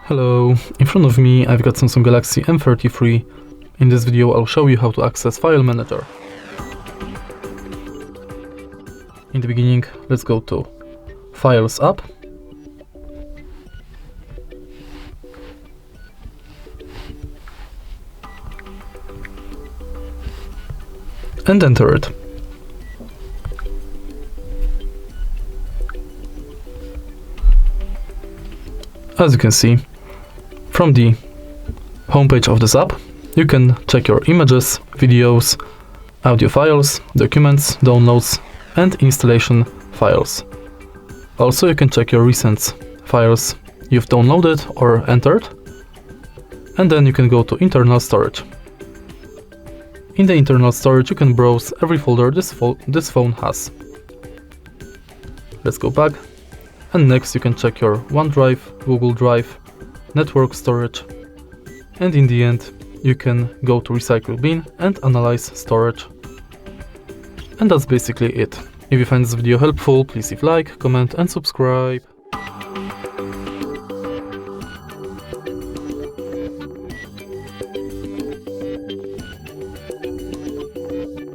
Hello, in front of me I've got Samsung Galaxy M33. In this video I'll show you how to access File Manager. In the beginning, let's go to Files app. And enter it. As you can see, from the homepage of this app, you can check your images, videos, audio files, documents, downloads, and installation files. Also, you can check your recent files you've downloaded or entered, and then you can go to internal storage. In the internal storage, you can browse every folder this phone has. Let's go back. And next you can check your OneDrive, Google Drive, network storage, and in the end you can go to Recycle bin and analyze storage. And that's basically it. If you find this video helpful, please leave a like, comment and subscribe.